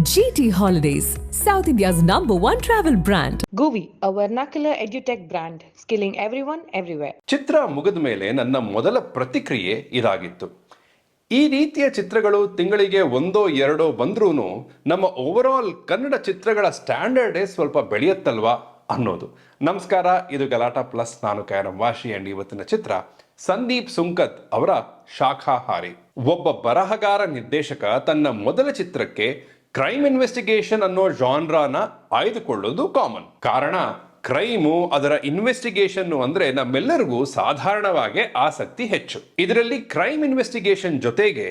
GT Holidays, South India's #1 travel brand. Govi, a vernacular edutech brand, skilling everyone, everywhere. ಚಿತ್ರ ಮುಗಿದ ಮೇಲೆ ನನ್ನ ಮೊದಲ ಪ್ರತಿಕ್ರಿಯೆ ಇದಾಗಿತ್ತು. ಈ ರೀತಿಯ ಚಿತ್ರಗಳು ತಿಂಗಳಿಗೆ ಒಂದೋ ಎರಡೋ ಬಂದ್ರೂ ನಮ್ಮ ಓವರಾಲ್ ಕನ್ನಡ ಚಿತ್ರಗಳ ಸ್ಟ್ಯಾಂಡರ್ಡೇ ಸ್ವಲ್ಪ ಬೆಳೆಯುತ್ತಲ್ವಾ ಅನ್ನೋದು. ನಮಸ್ಕಾರ, ಇದು ಗಲಾಟಾ ಪ್ಲಸ್. ನಾನು KRM ವಾಶಿ ಅಂಡ್ ಇವತ್ತಿನ ಚಿತ್ರ ಸಂದೀಪ್ ಸುಂಕತ್ ಅವರ ಶಾಖಾಹಾರಿ. ಒಬ್ಬ ಬರಹಗಾರ ನಿರ್ದೇಶಕ ತನ್ನ ಮೊದಲ ಚಿತ್ರಕ್ಕೆ ಕ್ರೈಮ್ ಇನ್ವೆಸ್ಟಿಗೇಷನ್ ಅನ್ನೋ ಜಾನ್ರಾನ ಆಯ್ದುಕೊಳ್ಳೋದು ಕಾಮನ್. ಕಾರಣ, ಕ್ರೈಮು, ಅದರ ಇನ್ವೆಸ್ಟಿಗೇಷನ್ ಅಂದ್ರೆ ನಮ್ಮೆಲ್ಲರಿಗೂ ಸಾಧಾರಣವಾಗಿ ಆಸಕ್ತಿ ಹೆಚ್ಚು. ಇದರಲ್ಲಿ ಕ್ರೈಮ್ ಇನ್ವೆಸ್ಟಿಗೇಷನ್ ಜೊತೆಗೆ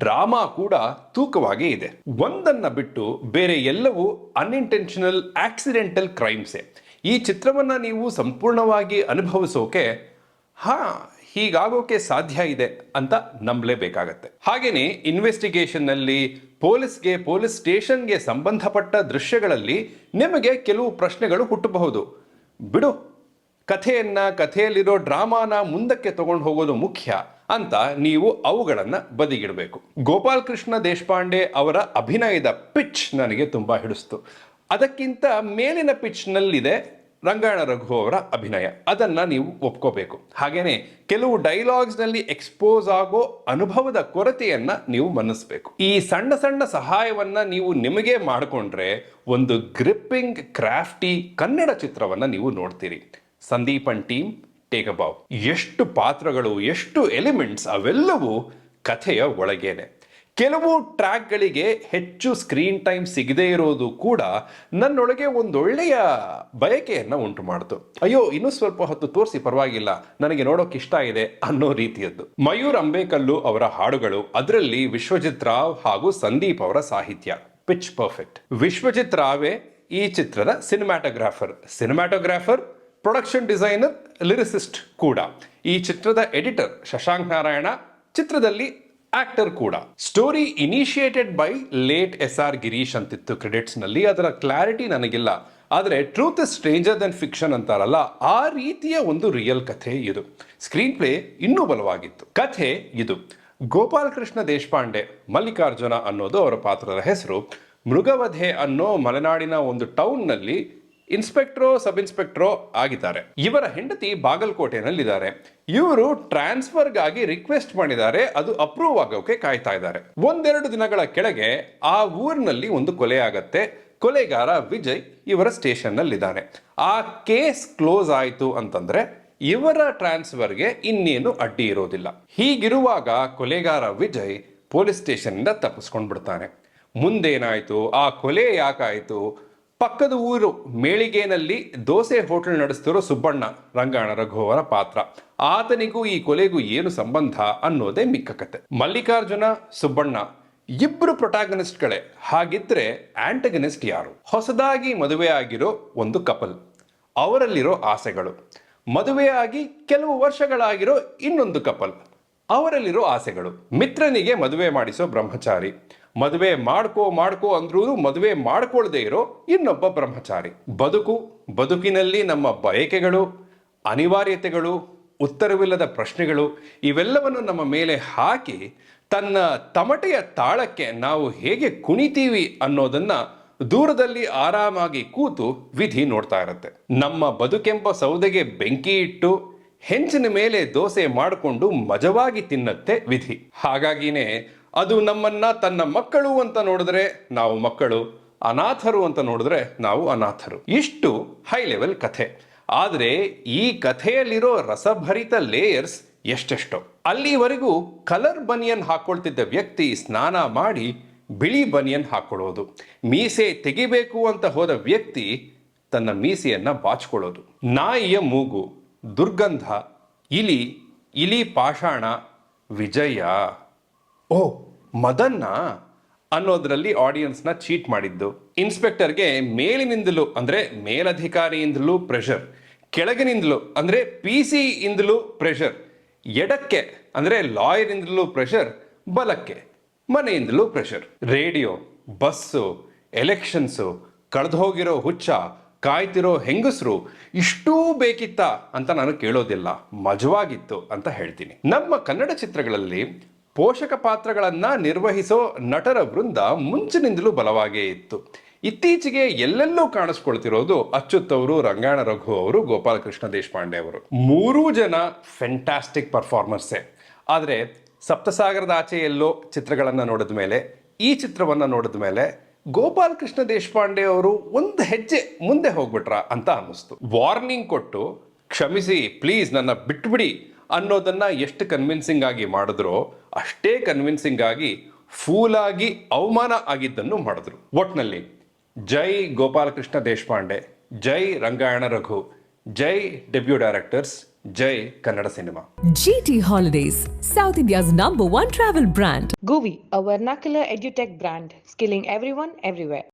ಡ್ರಾಮಾ ಕೂಡ ತೂಕವಾಗಿ ಇದೆ. ಒಂದನ್ನ ಬಿಟ್ಟು ಬೇರೆ ಎಲ್ಲವೂ ಅನ್ಇಂಟೆನ್ಷನಲ್ ಆಕ್ಸಿಡೆಂಟಲ್ ಕ್ರೈಮ್ಸೇ. ಈ ಚಿತ್ರವನ್ನ ನೀವು ಸಂಪೂರ್ಣವಾಗಿ ಅನುಭವಿಸೋಕೆ ಹೀಗಾಗೋಕೆ ಸಾಧ್ಯ ಇದೆ ಅಂತ ನಂಬಲೇಬೇಕಾಗತ್ತೆ. ಹಾಗೇನೆ ಇನ್ವೆಸ್ಟಿಗೇಷನ್ ನಲ್ಲಿ ಪೊಲೀಸ್ ಸ್ಟೇಷನ್ಗೆ ಸಂಬಂಧಪಟ್ಟ ದೃಶ್ಯಗಳಲ್ಲಿ ನಿಮಗೆ ಕೆಲವು ಪ್ರಶ್ನೆಗಳು ಹುಟ್ಟಬಹುದು. ಬಿಡು, ಕಥೆಯಲ್ಲಿರೋ ಡ್ರಾಮಾನ ಮುಂದಕ್ಕೆ ತಗೊಂಡು ಹೋಗೋದು ಮುಖ್ಯ ಅಂತ ನೀವು ಅವುಗಳನ್ನ ಬದಿಗಿಡಬೇಕು. ಗೋಪಾಲ್ ಕೃಷ್ಣ ದೇಶಪಾಂಡೆ ಅವರ ಅಭಿನಯದ ಪಿಚ್ ನನಗೆ ತುಂಬಾ ಹಿಡಿಸ್ತು. ಅದಕ್ಕಿಂತ ಮೇಲಿನ ಪಿಚ್ ನಲ್ಲಿದೆ ರಂಗಾಯಣ ರಘು ಅವರ ಅಭಿನಯ. ಅದನ್ನ ನೀವು ಒಪ್ಕೋಬೇಕು. ಹಾಗೇನೆ ಕೆಲವು ಡೈಲಾಗ್ಸ್ ನಲ್ಲಿ ಎಕ್ಸ್ಪೋಸ್ ಆಗೋ ಅನುಭವದ ಕೊರತೆಯನ್ನ ನೀವು ಮನ್ನಿಸ್ಬೇಕು. ಈ ಸಣ್ಣ ಸಣ್ಣ ಸಹಾಯವನ್ನ ನೀವು ನಿಮಗೆ ಮಾಡಿಕೊಂಡ್ರೆ ಒಂದು ಗ್ರಿಪ್ಪಿಂಗ್ ಕ್ರಾಫ್ಟಿ ಕನ್ನಡ ಚಿತ್ರವನ್ನ ನೀವು ನೋಡ್ತೀರಿ. Sandeep and team take a bow. ಎಷ್ಟು ಪಾತ್ರಗಳು, ಎಷ್ಟು ಎಲಿಮೆಂಟ್ಸ್, ಅವೆಲ್ಲವೂ ಕಥೆಯ ಒಳಗೇನೆ. ಕೆಲವು ಟ್ರ್ಯಾಕ್ಗಳಿಗೆ ಹೆಚ್ಚು ಸ್ಕ್ರೀನ್ ಟೈಮ್ ಸಿಗದೇ ಇರೋದು ಕೂಡ ನನ್ನೊಳಗೆ ಒಂದೊಳ್ಳೆಯ ಬಯಕೆಯನ್ನು ಉಂಟು ಮಾಡಿತು. ಅಯ್ಯೋ, ಇನ್ನೂ ಸ್ವಲ್ಪ ಹೊತ್ತು ತೋರಿಸಿ, ಪರವಾಗಿಲ್ಲ, ನನಗೆ ನೋಡೋಕೆ ಇಷ್ಟ ಇದೆ ಅನ್ನೋ ರೀತಿಯದ್ದು. ಮಯೂರ್ ಅಂಬೇಕಲ್ಲು ಅವರ ಹಾಡುಗಳು, ಅದರಲ್ಲಿ ವಿಶ್ವಜಿತ್ ರಾವ್ ಹಾಗೂ ಸಂದೀಪ್ ಅವರ ಸಾಹಿತ್ಯ ಪಿಚ್ ಪರ್ಫೆಕ್ಟ್. ವಿಶ್ವಜಿತ್ ರಾವೇ ಈ ಚಿತ್ರದ ಸಿನಿಮ್ಯಾಟೋಗ್ರಾಫರ್, ಪ್ರೊಡಕ್ಷನ್ ಡಿಸೈನರ್, ಲಿರಿಸಿಸ್ಟ್ ಕೂಡ. ಈ ಚಿತ್ರದ ಎಡಿಟರ್ ಶಶಾಂಕ್ ನಾರಾಯಣ, ಚಿತ್ರದಲ್ಲಿ ಆಕ್ಟರ್ ಕೂಡ. Story initiated by late SR Girish ಅಂತಿತ್ತು ಕ್ರೆಡಿಟ್ಸ್ ನಲ್ಲಿ. ಅದರ ಕ್ಲಾರಿಟಿ ನನಗಿಲ್ಲ, ಆದರೆ truth is stranger than fiction ಅಂತಾರಲ್ಲ, ಆ ರೀತಿಯ ಒಂದು ರಿಯಲ್ ಕಥೆ ಇದು. ಸ್ಕ್ರೀನ್ ಪ್ಲೇ ಇನ್ನೂ ಬಲವಾಗಿತ್ತು. ಕಥೆ ಇದು: ಗೋಪಾಲ್ ಕೃಷ್ಣ ದೇಶಪಾಂಡೆ, ಮಲ್ಲಿಕಾರ್ಜುನ ಅನ್ನೋದು ಅವರ ಪಾತ್ರದ ಹೆಸರು, ಮೃಗವಧೆ ಅನ್ನೋ ಮಲೆನಾಡಿನ ಒಂದು ಟೌನ್ ನಲ್ಲಿ ಇನ್ಸ್ಪೆಕ್ಟ್ರೋ ಸಬ್ ಇನ್ಸ್ಪೆಕ್ಟ್ರೋ ಆಗಿದ್ದಾರೆ. ಇವರ ಹೆಂಡತಿ ಬಾಗಲಕೋಟೆನಲ್ಲಿದ್ದಾರೆ. ಇವರು ಟ್ರಾನ್ಸ್ಫರ್ಗಾಗಿ ರಿಕ್ವೆಸ್ಟ್ ಮಾಡಿದ್ದಾರೆ. ಅದು ಅಪ್ರೂವ್ ಆಗೋಕೆ ಕಾಯ್ತಾ ಇದ್ದಾರೆ. ಒಂದೆರಡು ದಿನಗಳ ಕೆಳಗೆ ಆ ಊರಿನಲ್ಲಿ ಒಂದು ಕೊಲೆ ಆಗತ್ತೆ. ಕೊಲೆಗಾರ ವಿಜಯ್ ಇವರ ಸ್ಟೇಷನ್ ನಲ್ಲಿದ್ದಾನೆ. ಆ ಕೇಸ್ ಕ್ಲೋಸ್ ಆಯ್ತು ಅಂತಂದ್ರೆ ಇವರ ಟ್ರಾನ್ಸ್ಫರ್ಗೆ ಇನ್ನೇನು ಅಡ್ಡಿ ಇರೋದಿಲ್ಲ. ಹೀಗಿರುವಾಗ ಕೊಲೆಗಾರ ವಿಜಯ್ ಪೊಲೀಸ್ ಸ್ಟೇಷನ್ ಇಂದ ತಪ್ಪಿಸ್ಕೊಂಡ್ ಬಿಡ್ತಾನೆ. ಮುಂದೇನಾಯ್ತು, ಆ ಕೊಲೆ ಯಾಕಾಯ್ತು? ಪಕ್ಕದ ಊರು ಮೇಳಿಗೆನಲ್ಲಿ ದೋಸೆ ಹೋಟೆಲ್ ನಡೆಸ್ತಿರೋ ಸುಬ್ಬಣ್ಣ, ರಂಗಾಯಣ ರಘು ಅವರ ಪಾತ್ರ, ಆತನಿಗೂ ಈ ಕೊಲೆಗೂ ಏನು ಸಂಬಂಧ ಅನ್ನೋದೇ ಮಿಕ್ಕ ಕತೆ. ಮಲ್ಲಿಕಾರ್ಜುನ, ಸುಬ್ಬಣ್ಣ ಇಬ್ರು ಪ್ರೊಟಾಗನಿಸ್ಟ್ಗಳೇ. ಹಾಗಿದ್ರೆ ಆಂಟಗನಿಸ್ಟ್ ಯಾರು? ಹೊಸದಾಗಿ ಮದುವೆಯಾಗಿರೋ ಒಂದು ಕಪಲ್, ಅವರಲ್ಲಿರೋ ಆಸೆಗಳು. ಮದುವೆಯಾಗಿ ಕೆಲವು ವರ್ಷಗಳಾಗಿರೋ ಇನ್ನೊಂದು ಕಪಲ್, ಅವರಲ್ಲಿರೋ ಆಸೆಗಳು. ಮಿತ್ರನಿಗೆ ಮದುವೆ ಮಾಡಿಸೋ ಬ್ರಹ್ಮಚಾರಿ, ಮದುವೆ ಮಾಡ್ಕೋ ಅಂದ್ರೂ ಮದುವೆ ಮಾಡ್ಕೊಳ್ದೇ ಇರೋ ಇನ್ನೊಬ್ಬ ಬ್ರಹ್ಮಚಾರಿ. ಬದುಕಿನಲ್ಲಿ ನಮ್ಮ ಬಯಕೆಗಳು, ಅನಿವಾರ್ಯತೆಗಳು, ಉತ್ತರವಿಲ್ಲದ ಪ್ರಶ್ನೆಗಳು, ಇವೆಲ್ಲವನ್ನು ನಮ್ಮ ಮೇಲೆ ಹಾಕಿ ತನ್ನ ತಮಟೆಯ ತಾಳಕ್ಕೆ ನಾವು ಹೇಗೆ ಕುಣಿತೀವಿ ಅನ್ನೋದನ್ನ ದೂರದಲ್ಲಿ ಆರಾಮಾಗಿ ಕೂತು ವಿಧಿ ನೋಡ್ತಾ ಇರುತ್ತೆ. ನಮ್ಮ ಬದುಕೆಂಬ ಸೌದೆಗೆ ಬೆಂಕಿ ಇಟ್ಟು ಹೆಂಚಿನ ಮೇಲೆ ದೋಸೆ ಮಾಡಿಕೊಂಡು ಮಜವಾಗಿ ತಿನ್ನತ್ತೆ ವಿಧಿ. ಹಾಗಾಗಿನೇ ಅದು ನಮ್ಮನ್ನ ತನ್ನ ಮಕ್ಕಳು ಅಂತ ನೋಡಿದ್ರೆ ನಾವು ಮಕ್ಕಳು, ಅನಾಥರು ಅಂತ ನೋಡಿದ್ರೆ ನಾವು ಅನಾಥರು. ಇಷ್ಟು ಹೈ ಲೆವೆಲ್ ಕಥೆ. ಆದರೆ ಈ ಕಥೆಯಲ್ಲಿರೋ ರಸಭರಿತ ಲೇಯರ್ಸ್ ಎಷ್ಟೆಷ್ಟೋ. ಅಲ್ಲಿವರೆಗೂ ಕಲರ್ ಬನಿಯನ್ ಹಾಕೊಳ್ತಿದ್ದ ವ್ಯಕ್ತಿ ಸ್ನಾನ ಮಾಡಿ ಬಿಳಿ ಬನಿಯನ್ ಹಾಕೊಳ್ಳೋದು, ಮೀಸೆ ತೆಗಿಬೇಕು ಅಂತ ಹೋದ ವ್ಯಕ್ತಿ ತನ್ನ ಮೀಸೆಯನ್ನ ಬಾಚ್ಕೊಳ್ಳೋದು, ನಾಯಿಯ ಮೂಗು, ದುರ್ಗಂಧ, ಇಲಿ ಪಾಷಾಣ, ವಿಜಯ, ಓ ಮದನ್ನ ಅನ್ನೋದ್ರಲ್ಲಿ ಆಡಿಯನ್ಸ್ನ ಚೀಟ್ ಮಾಡಿದ್ದು, ಇನ್ಸ್ಪೆಕ್ಟರ್ಗೆ ಮೇಲಿನಿಂದಲೂ ಅಂದ್ರೆ ಮೇಲಧಿಕಾರಿಯಿಂದಲೂ ಪ್ರೆಷರ್, ಕೆಳಗಿನಿಂದಲೂ ಅಂದ್ರೆ PC ಇಂದಲೂ ಪ್ರೆಷರ್, ಎಡಕ್ಕೆ ಅಂದ್ರೆ ಲಾಯರ್ ಇಂದಲೂ ಪ್ರೆಷರ್, ಬಲಕ್ಕೆ ಮನೆಯಿಂದಲೂ ಪ್ರೆಷರ್. ರೇಡಿಯೋ, ಬಸ್ಸು, ಎಲೆಕ್ಷನ್ಸು, ಕಳೆದೋಗಿರೋ ಹುಚ್ಚ, ಕಾಯ್ತಿರೋ ಹೆಂಗಸರು, ಇಷ್ಟೂ ಬೇಕಿತ್ತ ಅಂತ ನಾನು ಕೇಳೋದಿಲ್ಲ, ಮಜವಾಗಿತ್ತು ಅಂತ ಹೇಳ್ತೀನಿ. ನಮ್ಮ ಕನ್ನಡ ಚಿತ್ರಗಳಲ್ಲಿ ಪೋಷಕ ಪಾತ್ರಗಳನ್ನ ನಿರ್ವಹಿಸೋ ನಟರ ವೃಂದ ಮುಂಚಿನಿಂದಲೂ ಬಲವಾಗೇ ಇತ್ತು. ಇತ್ತೀಚೆಗೆ ಎಲ್ಲೆಲ್ಲೂ ಕಾಣಿಸ್ಕೊಳ್ತಿರೋದು ಅಚ್ಯುತ್ ಅವರು, ರಂಗಾಯಣ ರಘು ಅವರು, ಗೋಪಾಲಕೃಷ್ಣ ದೇಶಪಾಂಡೆ ಅವರು. ಮೂರೂ ಜನ ಫ್ಯಾಂಟಾಸ್ಟಿಕ್ ಪರ್ಫಾರ್ಮರ್ಸೇ. ಆದರೆ ಸಪ್ತಸಾಗರದ ಆಚೆ ಎಲ್ಲೋ ಚಿತ್ರಗಳನ್ನು ನೋಡಿದ ಮೇಲೆ, ಈ ಚಿತ್ರವನ್ನು ನೋಡಿದ ಮೇಲೆ ಗೋಪಾಲಕೃಷ್ಣ ದೇಶಪಾಂಡೆ ಅವರು ಒಂದು ಹೆಜ್ಜೆ ಮುಂದೆ ಹೋಗ್ಬಿಟ್ರ ಅಂತ ಅನ್ನಿಸ್ತು. ವಾರ್ನಿಂಗ್ ಕೊಟ್ಟು ಕ್ಷಮಿಸಿ ಪ್ಲೀಸ್ ನನ್ನ ಬಿಟ್ಬಿಡಿ ಅನ್ನೋದನ್ನ ಎಷ್ಟು ಕನ್ವಿನ್ಸಿಂಗ್ ಆಗಿ ಮಾಡಿದ್ರೋ ಅಷ್ಟೇ ಕನ್ವಿನ್ಸಿಂಗ್ ಆಗಿ ಫೂಲಾಗಿ ಅವಮಾನ ಆಗಿದ್ದನ್ನು ಮಾಡಿದ್ರು. ಒಟ್ನಲ್ಲಿ ಜೈ ಗೋಪಾಲಕೃಷ್ಣ ದೇಶಪಾಂಡೆ, ಜೈ ರಂಗಾಯಣ ರಘು, ಜೈ ಡೆಬ್ಯೂ ಡೈರೆಕ್ಟರ್ಸ್, ಜೈ Kannada cinema. GT Holidays, South India's #1 travel brand. GUVI, a vernacular edutech brand, skilling everyone everywhere.